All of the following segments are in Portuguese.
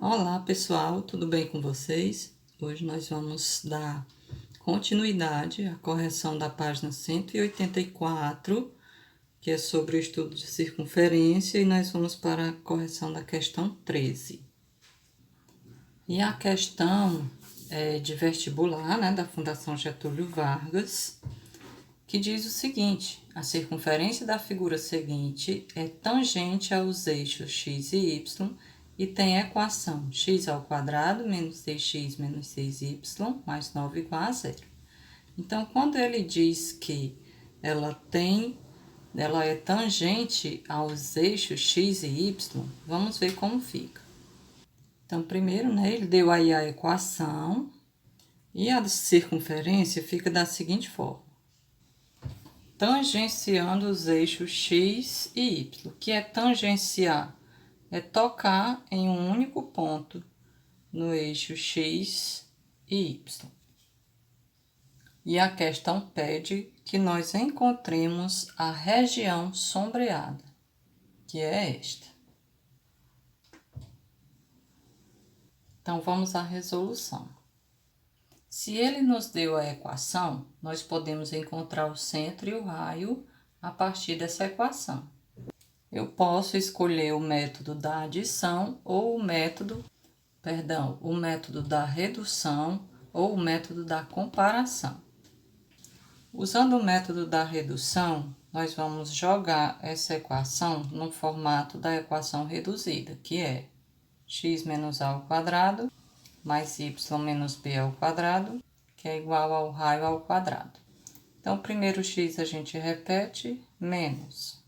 Olá pessoal, tudo bem com vocês? Hoje nós vamos dar continuidade à correção da página 184, que é sobre o estudo de circunferência, e nós vamos para a correção da questão 13. E a questão é de vestibular, né, da Fundação Getúlio Vargas, que diz o seguinte: a circunferência da figura seguinte é tangente aos eixos x e y e tem a equação x² menos 6x menos 6y mais 9 igual a zero. Então, quando ele diz que ela é tangente aos eixos x e y, vamos ver como fica. Então, primeiro, né, ele deu aí a equação e a circunferência fica da seguinte forma: tangenciando os eixos x e y. O que é tangenciar? É tocar em um único ponto no eixo x e y. E a questão pede que nós encontremos a região sombreada, que é esta. Então, vamos à resolução. Se ele nos deu a equação, nós podemos encontrar o centro e o raio a partir dessa equação. Eu posso escolher o método da adição ou o método da redução ou o método da comparação. Usando o método da redução, nós vamos jogar essa equação no formato da equação reduzida, que é x menos a ao quadrado mais y menos b ao quadrado, que é igual ao raio ao quadrado. Então, primeiro x a gente repete, menos.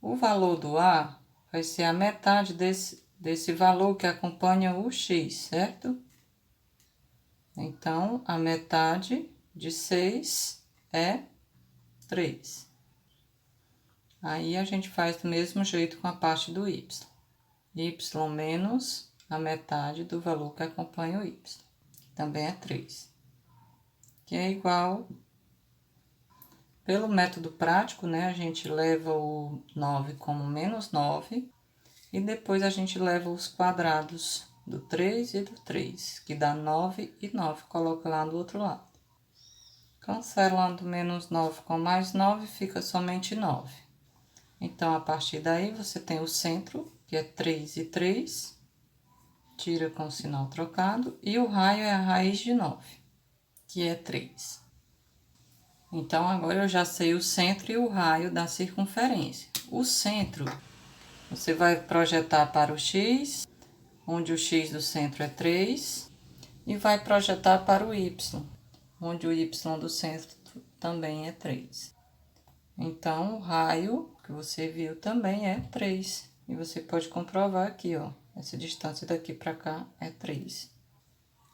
O valor do a vai ser a metade desse valor que acompanha o x, certo? Então, a metade de 6 é 3. Aí, a gente faz do mesmo jeito com a parte do y. Y menos a metade do valor que acompanha o y, que também é 3. Que é igual... Pelo método prático, né, a gente leva o 9 como menos 9 e depois a gente leva os quadrados do 3 e do 3, que dá 9 e 9, coloca lá do outro lado. Cancelando menos 9 com mais 9, fica somente 9. Então, a partir daí, você tem o centro, que é 3 e 3, tira com o sinal trocado, e o raio é a raiz de 9, que é 3. Então, agora eu já sei o centro e o raio da circunferência. O centro, você vai projetar para o x, onde o x do centro é 3, e vai projetar para o y, onde o y do centro também é 3. Então, o raio que você viu também é 3. E você pode comprovar aqui, ó, essa distância daqui para cá é 3.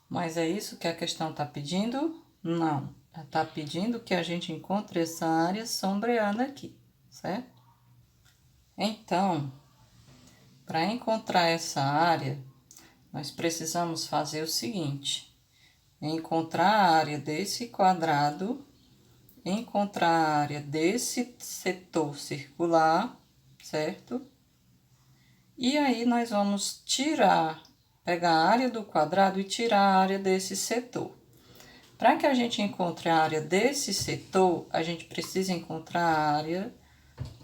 Mas é isso que a questão está pedindo? Não. Ela está pedindo que a gente encontre essa área sombreada aqui, certo? Então, para encontrar essa área, nós precisamos fazer o seguinte: encontrar a área desse quadrado, encontrar a área desse setor circular, certo? E aí, nós vamos pegar a área do quadrado e tirar a área desse setor. Para que a gente encontre a área desse setor, a gente precisa encontrar a área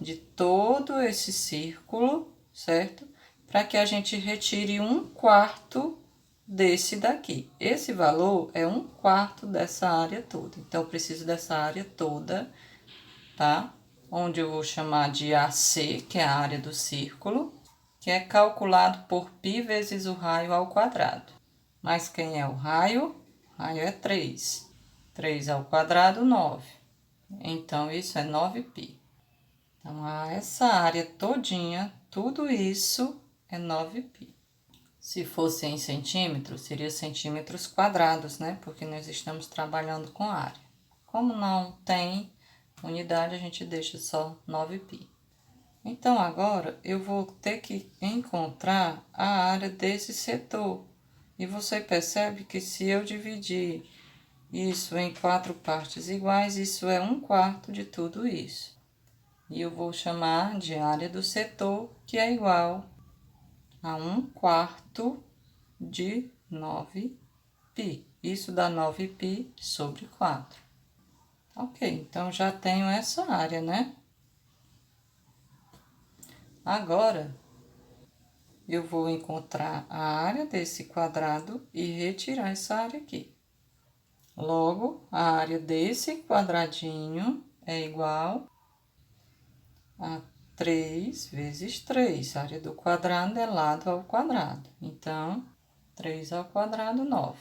de todo esse círculo, certo? Para que a gente retire 1/4 desse daqui. Esse valor é 1/4 dessa área toda. Então, eu preciso dessa área toda, tá? Onde eu vou chamar de AC, que é a área do círculo, que é calculado por π vezes o raio ao quadrado. Mas quem é o raio? O raio é 3. 3 ao quadrado, 9. Então, isso é 9π. Então, essa área todinha, tudo isso é 9π. Se fosse em centímetros, seria centímetros quadrados, né? Porque nós estamos trabalhando com área. Como não tem unidade, a gente deixa só 9π. Então, agora, eu vou ter que encontrar a área desse setor. E você percebe que se eu dividir isso em 4 partes iguais, isso é 1/4 de tudo isso. E eu vou chamar de área do setor, que é igual a 1/4 de 9π. Isso dá 9π sobre 4. Ok, então já tenho essa área, né? Agora, eu vou encontrar a área desse quadrado e retirar essa área aqui. Logo, a área desse quadradinho é igual a 3 vezes 3. A área do quadrado é lado ao quadrado. Então, 3 ao quadrado, 9.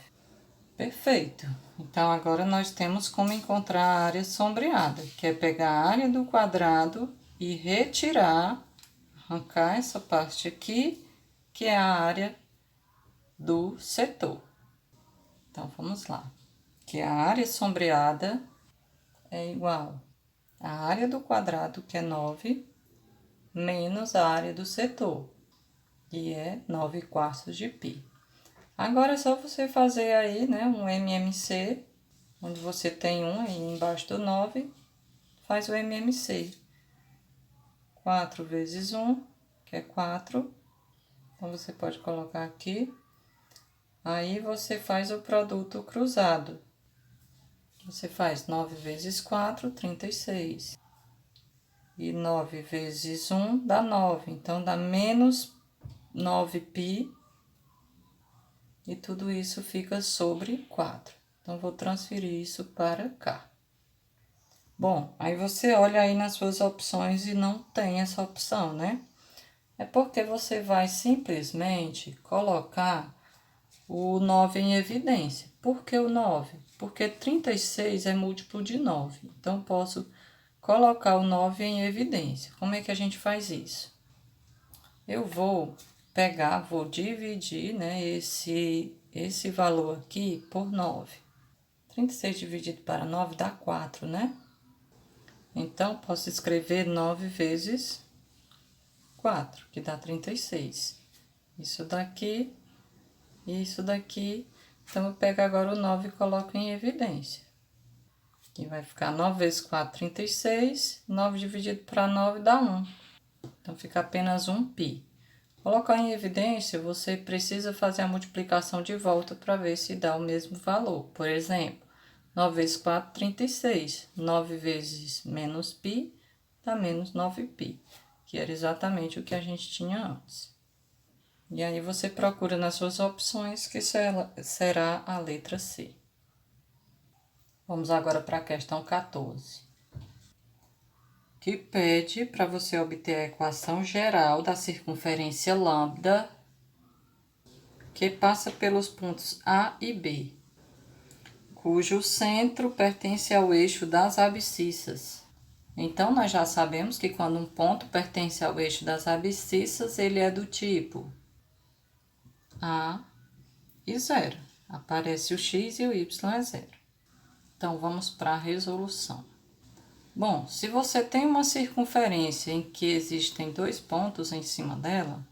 Perfeito. Então, agora nós temos como encontrar a área sombreada, que é pegar a área do quadrado e retirar, arrancar essa parte aqui, que é a área do setor. Então, vamos lá. Que a área sombreada é igual à área do quadrado, que é 9, menos a área do setor, que é 9/4 de π. Agora é só você fazer aí, né, um MMC, onde você tem 1 aí embaixo do 9, faz o MMC. 4 vezes 1, que é 4. Então, você pode colocar aqui. Aí, você faz o produto cruzado. Você faz 9 vezes 4, 36. E 9 vezes 1 dá 9. Então, dá menos 9π. E tudo isso fica sobre 4. Então, vou transferir isso para cá. Bom, aí você olha aí nas suas opções e não tem essa opção, né? É porque você vai simplesmente colocar o 9 em evidência. Por que o 9? Porque 36 é múltiplo de 9. Então, posso colocar o 9 em evidência. Como é que a gente faz isso? Eu vou pegar, vou dividir, né, esse valor aqui por 9. 36 dividido para 9 dá 4, né? Então, posso escrever 9 vezes 4, que dá 36. Isso daqui e isso daqui. Então, eu pego agora o 9 e coloco em evidência. Que vai ficar 9 vezes 4, 36. 9 dividido para 9 dá 1. Então, fica apenas 1π. Colocar em evidência, você precisa fazer a multiplicação de volta para ver se dá o mesmo valor. Por exemplo, 9 vezes 4, 36. 9 vezes menos π dá menos 9π, que era exatamente o que a gente tinha antes. E aí, você procura nas suas opções, que será a letra C. Vamos agora para a questão 14, que pede para você obter a equação geral da circunferência lambda, que passa pelos pontos A e B, cujo centro pertence ao eixo das abscissas. Então, nós já sabemos que quando um ponto pertence ao eixo das abscissas, ele é do tipo A e 0. Aparece o x e o y é 0. Então, vamos para a resolução. Bom, se você tem uma circunferência em que existem 2 pontos em cima dela,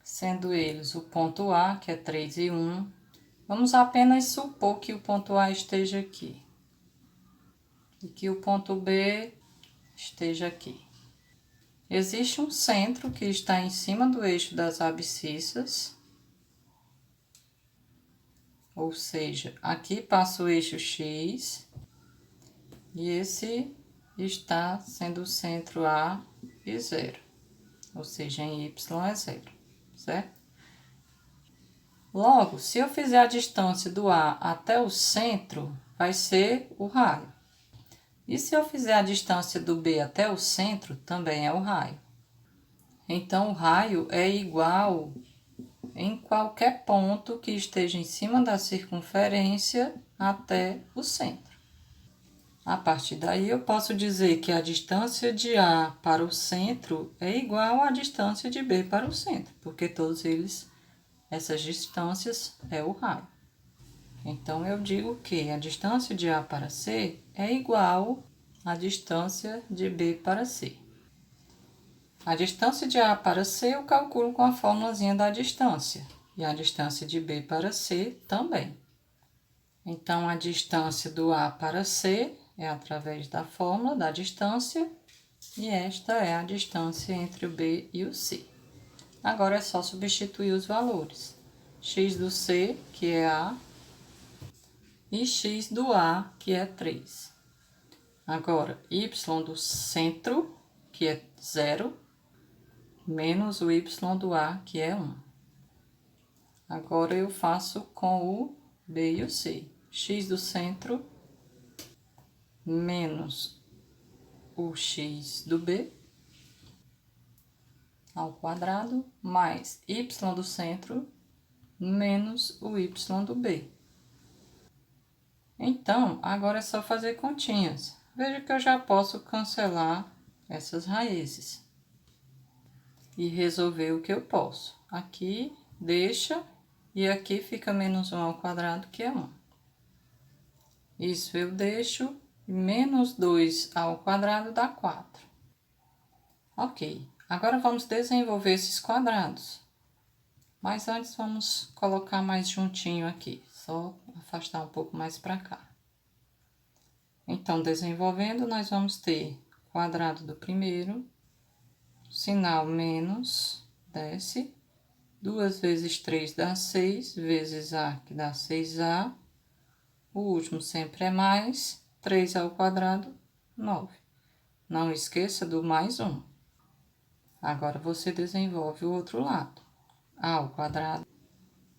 sendo eles o ponto A, que é 3 e 1, vamos apenas supor que o ponto A esteja aqui e que o ponto B esteja aqui. Existe um centro que está em cima do eixo das abscissas, ou seja, aqui passa o eixo X e esse está sendo o centro A e 0, ou seja, em Y é 0, certo? Logo, se eu fizer a distância do A até o centro, vai ser o raio. E se eu fizer a distância do B até o centro, também é o raio. Então, o raio é igual em qualquer ponto que esteja em cima da circunferência até o centro. A partir daí, eu posso dizer que a distância de A para o centro é igual à distância de B para o centro, porque todos eles, essas distâncias, é o raio. Então, eu digo que a distância de A para C é igual à distância de B para C. A distância de A para C eu calculo com a formulazinha da distância, e a distância de B para C também. Então, a distância do A para C é através da fórmula da distância, e esta é a distância entre o B e o C. Agora é só substituir os valores. x do C, que é A, e x do A, que é 3. Agora, y do centro, que é 0, menos o y do A, que é 1. Agora, eu faço com o B e o C. X do centro menos o x do B ao quadrado, mais y do centro menos o y do B. Então, agora é só fazer continhas. Veja que eu já posso cancelar essas raízes e resolver o que eu posso. Aqui deixa e aqui fica menos 1 ao quadrado, que é 1. Isso eu deixo, menos 2 ao quadrado dá 4. Ok, agora vamos desenvolver esses quadrados. Mas antes vamos colocar mais juntinho aqui, só afastar um pouco mais para cá. Então, desenvolvendo, nós vamos ter quadrado do primeiro, sinal menos, desce, 2 vezes 3 dá 6, vezes A, que dá 6A. O último sempre é mais, 3 ao quadrado, 9. Não esqueça do mais 1. Agora, você desenvolve o outro lado. A ao quadrado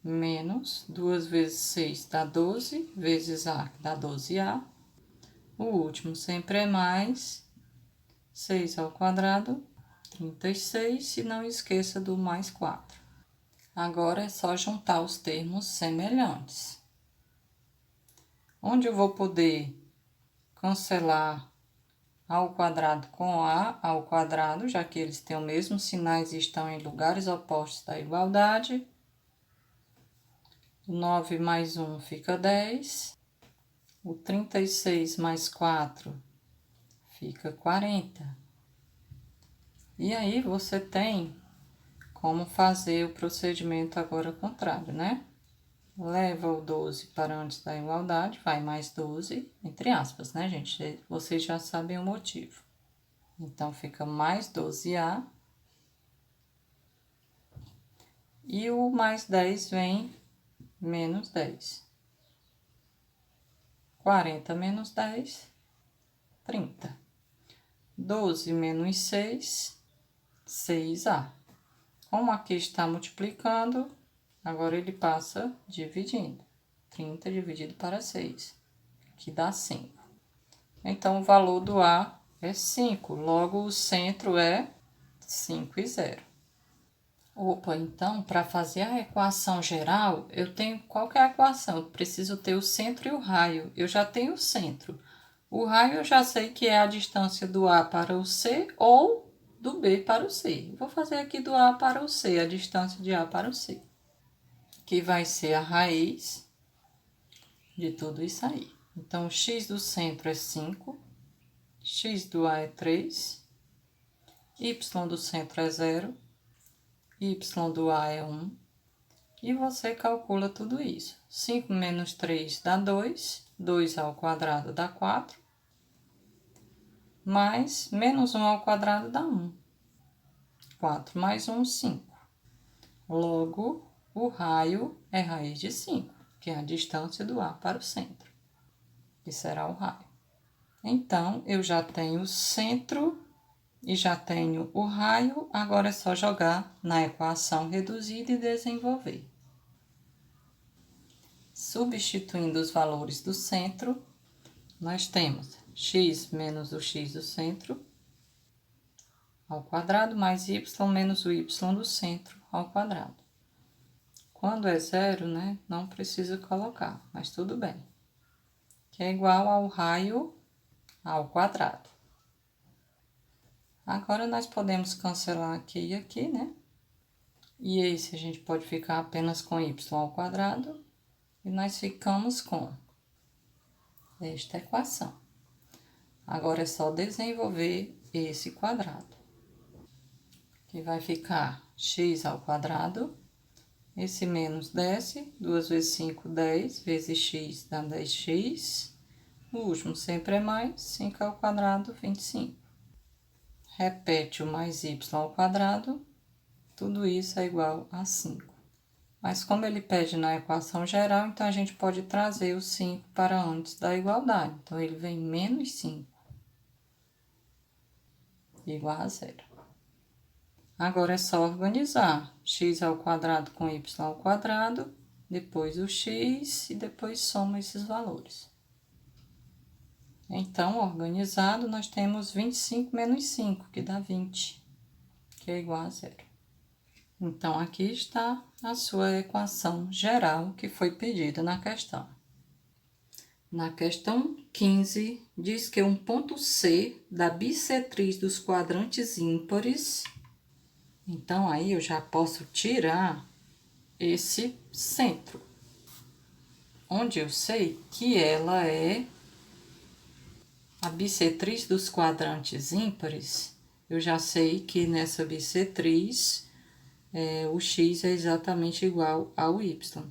menos 2 vezes 6 dá 12, vezes A, que dá 12A. O último sempre é mais, 6 ao quadrado, 36, e não esqueça do mais 4. Agora é só juntar os termos semelhantes. Onde eu vou poder cancelar A ao quadrado com A ao quadrado, já que eles têm os mesmos sinais e estão em lugares opostos da igualdade. 9 mais 1 fica 10. O 36 mais 4 fica 40. E aí, você tem como fazer o procedimento agora contrário, né? Leva o 12 para antes da igualdade, vai mais 12, entre aspas, né, gente? Vocês já sabem o motivo. Então, fica mais 12A. E o mais 10 vem menos 10. 40 menos 10, 30. 12 menos 6, 6A. Como aqui está multiplicando, agora ele passa dividindo. 30 dividido para 6, que dá 5. Então, o valor do A é 5, logo o centro é 5 e 0. Opa, então, para fazer a equação geral, eu tenho qual que é a equação? Eu preciso ter o centro e o raio. Eu já tenho o centro. O raio eu já sei que é a distância do A para o C ou do B para o C. Vou fazer aqui do A para o C, a distância de A para o C, que vai ser a raiz de tudo isso aí. Então, o x do centro é 5, x do A é 3, y do centro é 0, y do A é 1, e você calcula tudo isso. 5 menos 3 dá 2, 2 ao quadrado dá 4, mais menos 1 ao quadrado dá 1. 4 mais 1, 5. Logo, o raio é raiz de 5, que é a distância do A para o centro, que será o raio. Então, eu já tenho o centro e já tenho o raio, agora é só jogar na equação reduzida e desenvolver. Substituindo os valores do centro, nós temos x menos o x do centro ao quadrado, mais y menos o y do centro ao quadrado. Quando é 0, né, não precisa colocar, mas tudo bem. Que é igual ao raio ao quadrado. Agora, nós podemos cancelar aqui e aqui, né? E esse a gente pode ficar apenas com y ao quadrado. E nós ficamos com esta equação. Agora, é só desenvolver esse quadrado, que vai ficar x ao quadrado. Esse menos desce, 2 vezes 5, 10, vezes x dá 10x. O último sempre é mais, 5 ao quadrado, 25. Repete o mais y ao quadrado, tudo isso é igual a 5. Mas como ele pede na equação geral, então a gente pode trazer o 5 para antes da igualdade. Então, ele vem menos 5 igual a zero. Agora é só organizar x ao quadrado com y ao quadrado, depois o x e depois soma esses valores. Então, organizado, nós temos 25 menos 5, que dá 20, que é igual a zero. Então, aqui está a sua equação geral que foi pedida na questão. Na questão 15, diz que um ponto C da bissetriz dos quadrantes ímpares. Então, aí eu já posso tirar esse centro, onde eu sei que ela é a bissetriz dos quadrantes ímpares. Eu já sei que nessa bissetriz o x é exatamente igual ao y.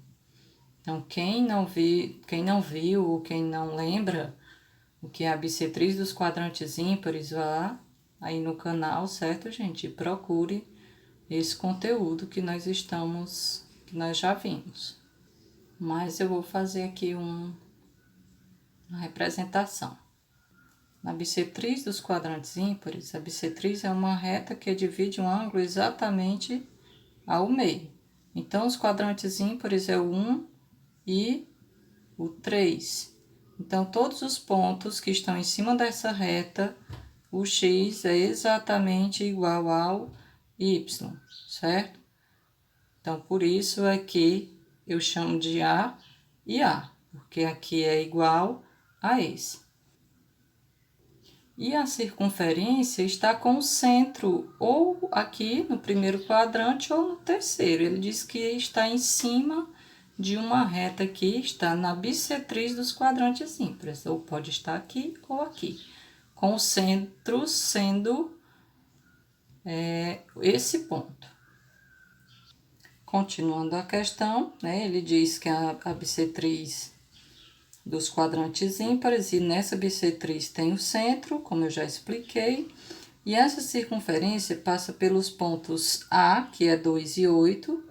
Então, quem não viu ou quem não lembra o que é a bissetriz dos quadrantes ímpares, vá aí no canal, certo, gente? E procure esse conteúdo que nós já vimos. Mas eu vou fazer aqui uma representação. Na bissetriz dos quadrantes ímpares, a bissetriz é uma reta que divide um ângulo exatamente ao meio. Então, os quadrantes ímpares é o 1 e o 3. Então, todos os pontos que estão em cima dessa reta, o x é exatamente igual ao y, certo? Então, por isso é que eu chamo de A e A, porque aqui é igual a esse. E a circunferência está com o centro ou aqui no primeiro quadrante ou no terceiro. Ele diz que está em cima de uma reta que está na bissetriz dos quadrantes ímpares, ou pode estar aqui ou aqui, com o centro sendo esse ponto. Continuando a questão, né, ele diz que a bissetriz dos quadrantes ímpares, e nessa bissetriz tem o centro, como eu já expliquei, e essa circunferência passa pelos pontos A, que é 2 e 8,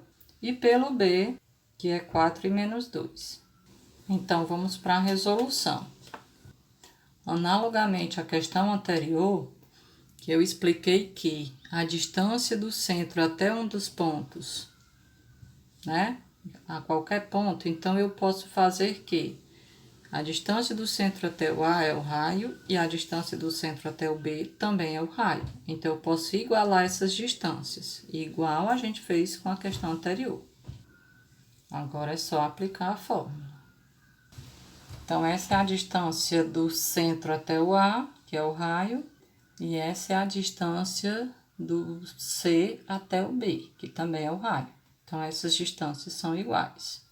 e pelo B, que é 4 e menos 2. Então, vamos para a resolução. Analogamente à questão anterior, que eu expliquei que a distância do centro até um dos pontos, né, a qualquer ponto, então eu posso fazer que a distância do centro até o A é o raio e a distância do centro até o B também é o raio. Então, eu posso igualar essas distâncias, igual a gente fez com a questão anterior. Agora é só aplicar a fórmula. Então, essa é a distância do centro até o A, que é o raio, e essa é a distância do C até o B, que também é o raio. Então, essas distâncias são iguais.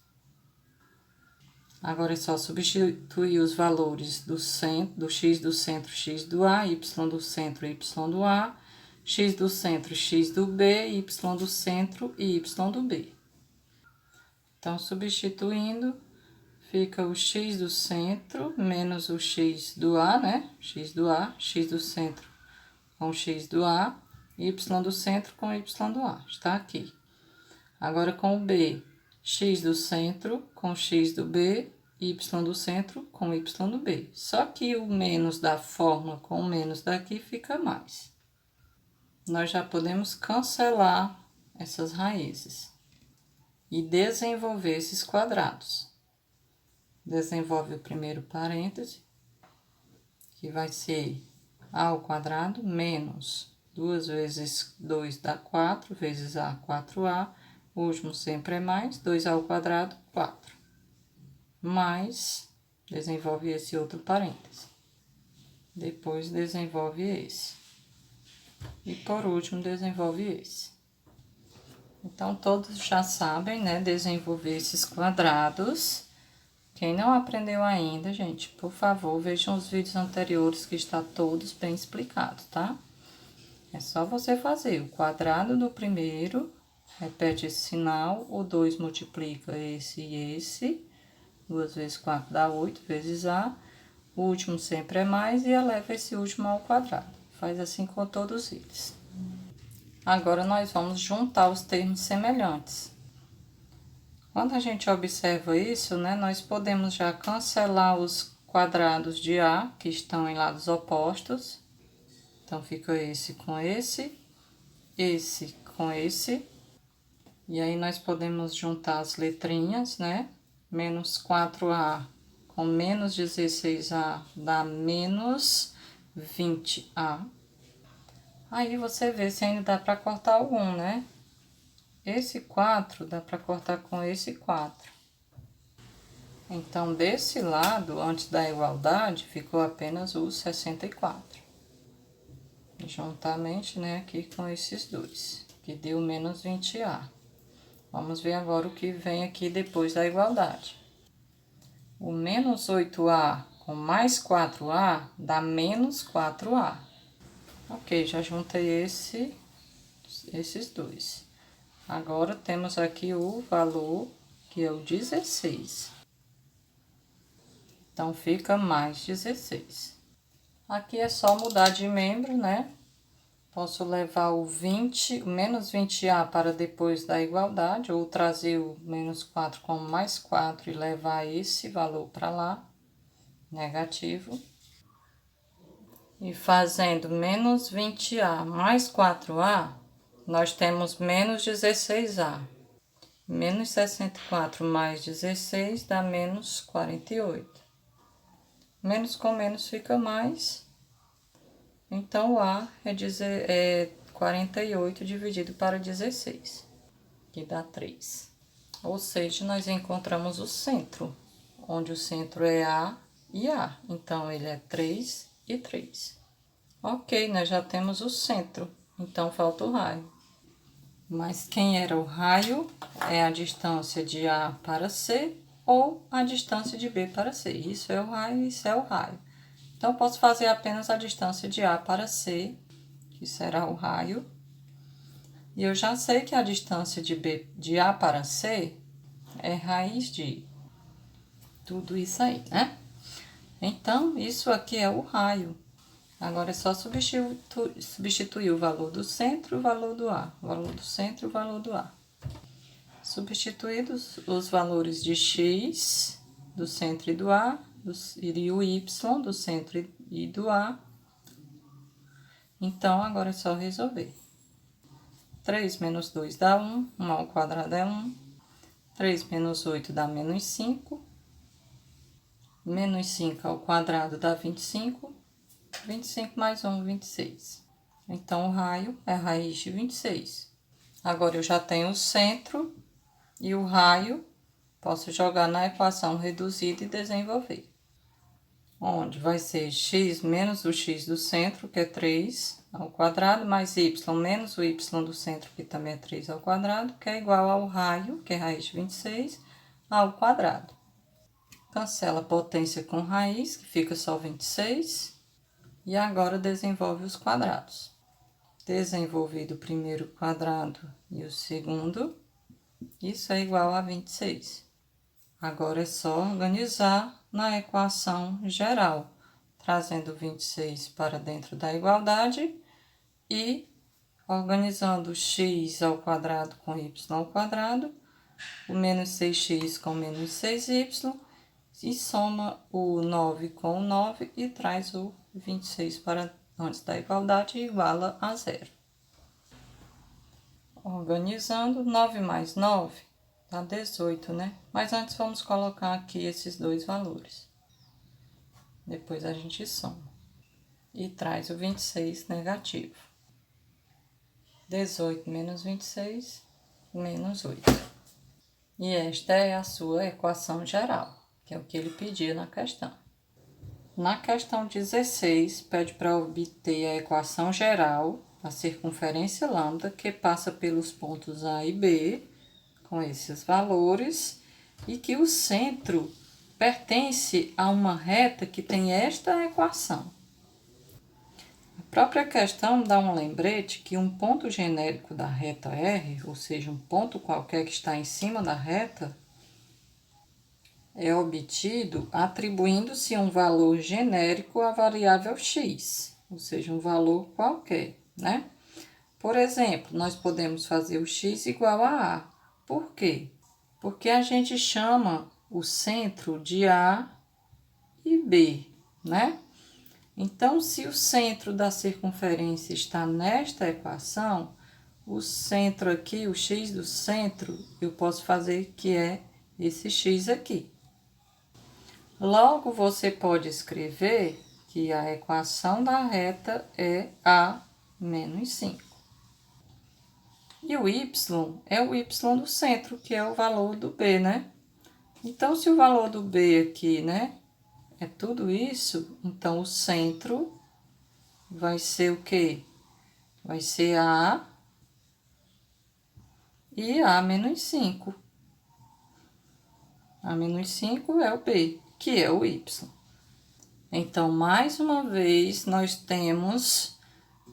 Agora é só substituir os valores do x do centro, x do A, y do centro, y do A, x do centro, x do B, y do centro e y do B. Então, substituindo, fica o x do centro menos o x do A, né? X do A, x do centro com x do A, y do centro com y do A. Está aqui. Agora, com o B, x do centro com x do B, y do centro com y do B. Só que o menos da fórmula com o menos daqui fica mais. Nós já podemos cancelar essas raízes e desenvolver esses quadrados. Desenvolve o primeiro parêntese, que vai ser a ao quadrado menos 2 vezes 2 dá 4, vezes a, 4a. O último sempre é mais, 2 ao quadrado, 4. Mais, desenvolve esse outro parêntese. Depois, desenvolve esse. E, por último, desenvolve esse. Então, todos já sabem, né, desenvolver esses quadrados. Quem não aprendeu ainda, gente, por favor, vejam os vídeos anteriores que está todos bem explicados, tá? É só você fazer o quadrado do primeiro, repete esse sinal, o 2 multiplica esse e esse, 2 vezes 4 dá 8, vezes A, o último sempre é mais e eleva esse último ao quadrado. Faz assim com todos eles. Agora, nós vamos juntar os termos semelhantes. Quando a gente observa isso, né, nós podemos já cancelar os quadrados de A, que estão em lados opostos. Então, fica esse com esse com esse. E aí, nós podemos juntar as letrinhas, né? Menos 4A com menos 16A dá menos 20A. Aí, você vê se ainda dá para cortar algum, né? Esse 4 dá para cortar com esse 4. Então, desse lado, antes da igualdade, ficou apenas o 64. Juntamente, né, aqui com esses dois, que deu menos 20A. Vamos ver agora o que vem aqui depois da igualdade. O menos 8A com mais 4A dá menos 4A. Ok, já juntei esses dois. Agora, temos aqui o valor, que é o 16. Então, fica mais 16. Aqui é só mudar de membro, né? Posso levar o menos 20A para depois da igualdade, ou trazer o menos 4 com mais 4 e levar esse valor para lá, negativo. E fazendo menos 20A mais 4A, nós temos menos 16A. Menos 64 mais 16 dá menos 48. Menos com menos fica mais. Então, o A é 48 dividido para 16, que dá 3. Ou seja, nós encontramos o centro, onde o centro é A e A. Então, ele é 3 e 3. Ok, nós já temos o centro, então falta o raio. Mas quem era o raio é a distância de A para C ou a distância de B para C. Isso é o raio, isso é o raio. Então, posso fazer apenas a distância de A para C, que será o raio. E eu já sei que a distância de A para C é raiz de tudo isso aí, né? Então, isso aqui é o raio. Agora, é só substituir o valor do centro e o valor do A. O valor do centro e o valor do A. Substituídos os valores de x, do centro e do A, e o y, do centro e do A. Então, agora é só resolver. 3 menos 2 dá 1, 1 ao quadrado é 1. 3 menos 8 dá menos 5. Menos 5 ao quadrado dá 25. 25 mais 1, 26. Então, o raio é a raiz de 26. Agora, eu já tenho o centro e o raio. Posso jogar na equação reduzida e desenvolver. Onde vai ser x menos o x do centro, que é 3 ao quadrado, mais y menos o y do centro, que também é 3 ao quadrado, que é igual ao raio, que é raiz de 26, ao quadrado. Cancela potência com raiz, que fica só 26. E agora desenvolve os quadrados. Desenvolvido o primeiro quadrado e o segundo, isso é igual a 26. Agora é só organizar na equação geral, trazendo 26 para dentro da igualdade e organizando x ao quadrado com y ao quadrado, o menos 6x com menos 6y, e soma o 9 com o 9 e traz o 26 para antes da igualdade e iguala a 0. Organizando, 9 mais 9 dá 18, né? Mas antes vamos colocar aqui esses dois valores. Depois a gente soma. E traz o 26 negativo. 18 menos 26, menos 8. E esta é a sua equação geral, que é o que ele pedia na questão. Na questão 16, pede para obter a equação geral da circunferência lambda, que passa pelos pontos A e B, com esses valores, e que o centro pertence a uma reta que tem esta equação. A própria questão dá um lembrete que um ponto genérico da reta R, ou seja, um ponto qualquer que está em cima da reta, é obtido atribuindo-se um valor genérico à variável x, ou seja, um valor qualquer, né? Por exemplo, nós podemos fazer o x igual a A. Por quê? Porque a gente chama o centro de A e B, né? Então, se o centro da circunferência está nesta equação, o centro aqui, o x do centro, eu posso fazer que é esse x aqui. Logo, você pode escrever que a equação da reta é A menos 5. E o y é o y do centro, que é o valor do b, né? Então, se o valor do b aqui, né, é tudo isso, então o centro vai ser o quê? Vai ser A e A menos 5. A menos 5 é o b, que é o y. Então, mais uma vez, nós temos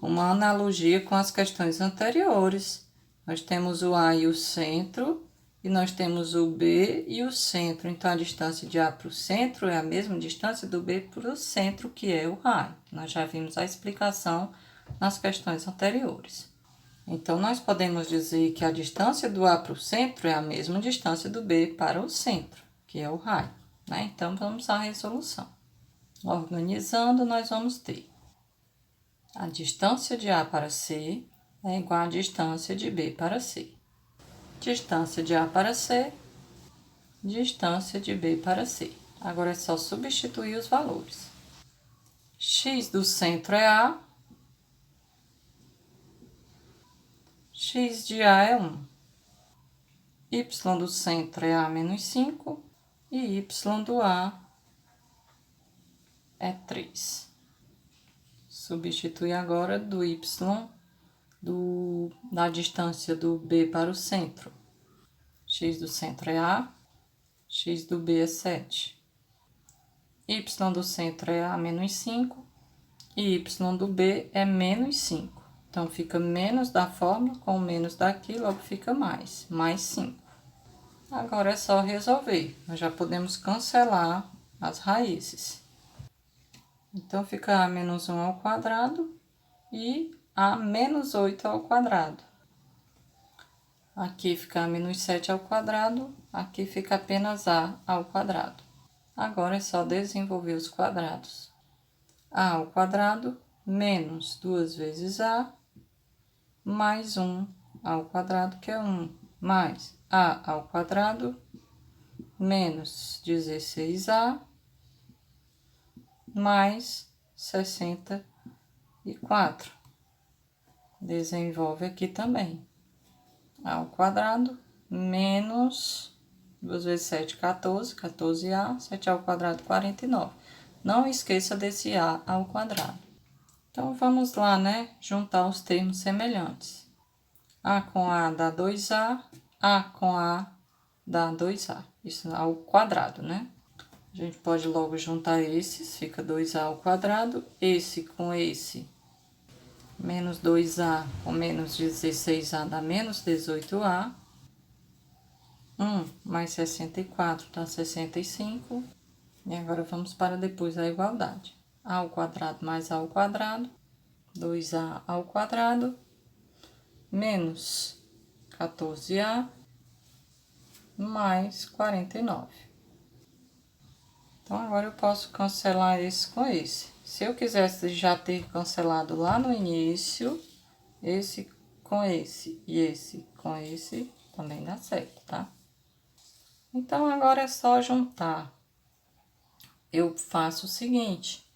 uma analogia com as questões anteriores. Nós temos o A e o centro, e nós temos o B e o centro. Então, a distância de A para o centro é a mesma distância do B para o centro, que é o raio. Nós já vimos a explicação nas questões anteriores. Então, nós podemos dizer que a distância do A para o centro é a mesma distância do B para o centro, que é o raio, né? Então, vamos à resolução. Organizando, nós vamos ter a distância de A para C é igual à distância de B para C. Distância de A para C, distância de B para C. Agora é só substituir os valores. X do centro é A, x de A é 1. Y do centro é A menos 5 e Y do A é 3. Substitui agora do Y da distância do B para o centro. X do centro é A, x do B é 7. Y do centro é A menos 5 e Y do B é menos 5. Então, fica menos da fórmula com menos daqui, logo fica mais 5. Agora é só resolver. Nós já podemos cancelar as raízes. Então, fica A menos 1 ao quadrado e A menos 8 ao quadrado. Aqui fica A menos 7 ao quadrado, aqui fica apenas A ao quadrado. Agora é só desenvolver os quadrados. A ao quadrado menos 2 vezes A, mais 1 ao quadrado, que é 1, mais A ao quadrado, menos 16A, mais 64. Desenvolve aqui também. A ao quadrado, menos 2 vezes 7, 14, 14A, 7 ao quadrado, 49. Não esqueça desse A ao quadrado. Então, vamos lá, né? Juntar os termos semelhantes. A com A dá 2A, A com A dá 2A. Isso ao quadrado, né? A gente pode logo juntar esses, fica 2A ao quadrado. Esse com esse, menos 2A com menos 16A dá menos 18A. 1 mais 64 dá 65. E agora vamos para depois da igualdade. A ao quadrado mais A ao quadrado, 2A ao quadrado, menos 14A, mais 49. Então, agora eu posso cancelar esse com esse. Se eu quisesse já ter cancelado lá no início, esse com esse e esse com esse, também dá certo, tá? Então, agora é só juntar. Eu faço o seguinte,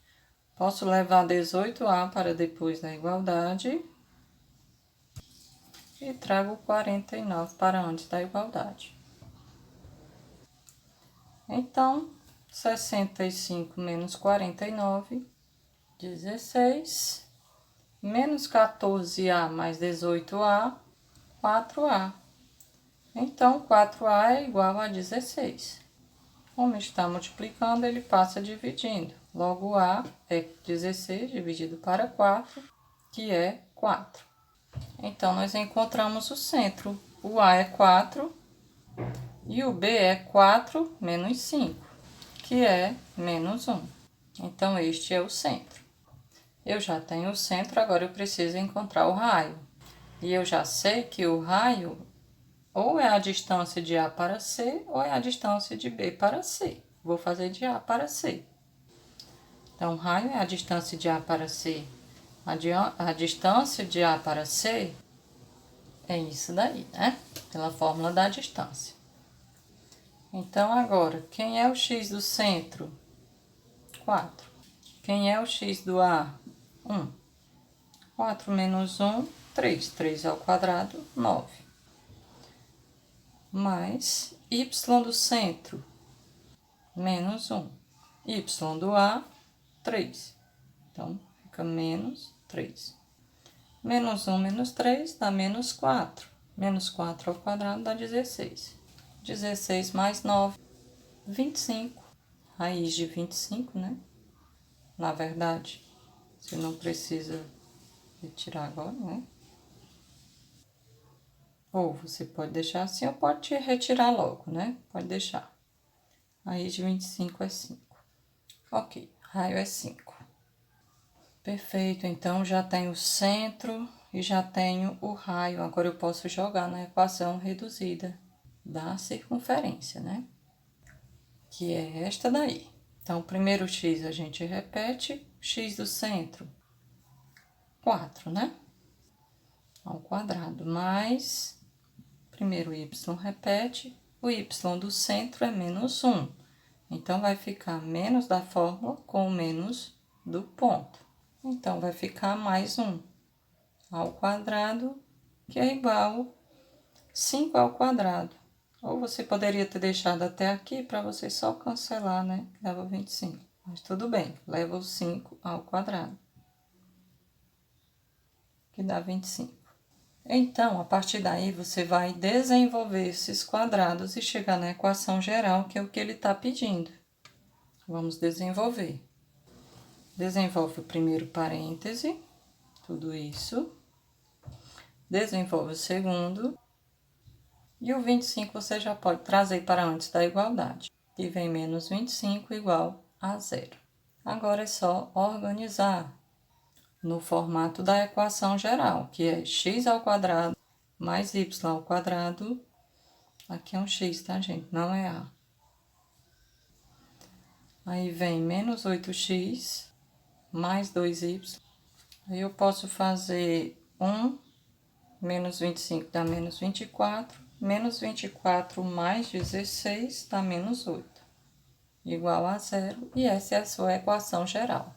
posso levar 18A para depois da igualdade e trago 49 para antes da igualdade. Então, 65 menos 49, 16, menos 14A mais 18A, 4A. Então, 4A é igual a 16. Como está multiplicando, ele passa dividindo. Logo, A é 16 dividido para 4, que é 4. Então, nós encontramos o centro. O A é 4 e o B é 4 menos 5, que é menos 1. Então, este é o centro. Eu já tenho o centro, agora eu preciso encontrar o raio. E eu já sei que o raio ou é a distância de A para C, ou é a distância de B para C. Vou fazer de A para C. Então, raio é a distância de A para C. A distância de A para C é isso daí, né? Pela fórmula da distância. Então, agora, quem é o x do centro? 4. Quem é o x do A? 1. 4 menos 1, 3. 3 ao quadrado, 9. Mais y do centro, menos 1. Y do A, 3. Então, fica menos 3. Menos 1 menos 3 dá menos 4. Menos 4 ao quadrado dá 16. 16 mais 9, 25. Raiz de 25, né? Na verdade, você não precisa retirar agora, né? Ou você pode deixar assim, ou pode retirar logo, né? Pode deixar. Raiz de 25 é 5. Ok, raio é 5. Perfeito, então já tenho o centro e já tenho o raio. Agora eu posso jogar na equação reduzida da circunferência, né? Que é esta daí. Então, o primeiro x a gente repete, x do centro, 4, né? Ao quadrado, mais, primeiro y repete, o y do centro é menos 1. Então, vai ficar menos da fórmula com menos do ponto. Então, vai ficar mais 1 ao quadrado, que é igual a 5 ao quadrado. Ou você poderia ter deixado até aqui para você só cancelar, né? Que dava 25. Mas tudo bem, leva o 5 ao quadrado, que dá 25. Então, a partir daí, você vai desenvolver esses quadrados e chegar na equação geral, que é o que ele está pedindo. Vamos desenvolver. Desenvolve o primeiro parêntese, tudo isso. Desenvolve o segundo. E o 25 você já pode trazer para antes da igualdade, que vem menos 25 igual a 0. Agora é só organizar no formato da equação geral, que é x ao quadrado mais y ao quadrado. Aqui é um x, tá, gente? Não é a. Aí vem menos 8x mais 2y. Aí eu posso fazer 1 menos 25 dá menos 24. Menos 24 mais 16 dá menos 8. Igual a 0. E essa é a sua equação geral.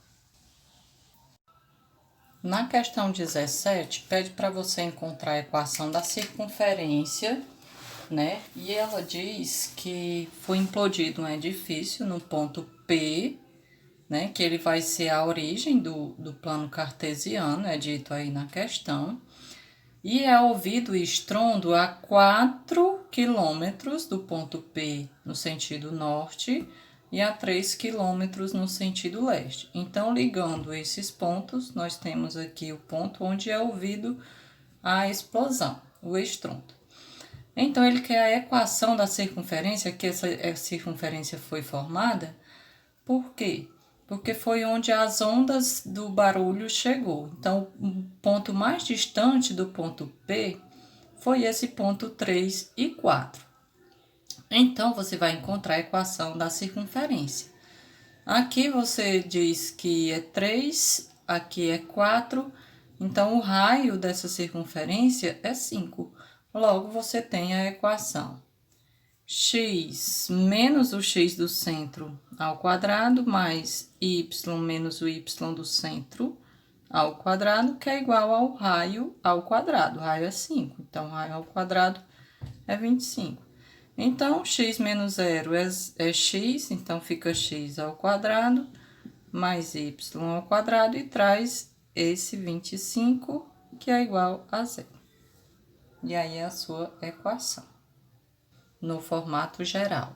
Na questão 17, pede para você encontrar a equação da circunferência, né? E ela diz que foi implodido um edifício no ponto P, né? Que ele vai ser a origem do plano cartesiano, é dito aí na questão. E é ouvido o estrondo a 4 quilômetros do ponto P no sentido norte e a 3 quilômetros no sentido leste. Então, ligando esses pontos, nós temos aqui o ponto onde é ouvido a explosão, o estrondo. Então, ele quer a equação da circunferência, que essa circunferência foi formada. Por quê? Porque foi onde as ondas do barulho chegou. Então, o ponto mais distante do ponto P foi esse ponto 3 e 4. Então, você vai encontrar a equação da circunferência. Aqui você diz que é 3, aqui é 4, então o raio dessa circunferência é 5. Logo, você tem a equação x menos o x do centro ao quadrado, mais y menos o y do centro ao quadrado, que é igual ao raio ao quadrado. O raio é 5, então raio ao quadrado é 25. Então, x menos 0 é x, então fica x ao quadrado, mais y ao quadrado, e traz esse 25, que é igual a 0. E aí é a sua equação no formato geral.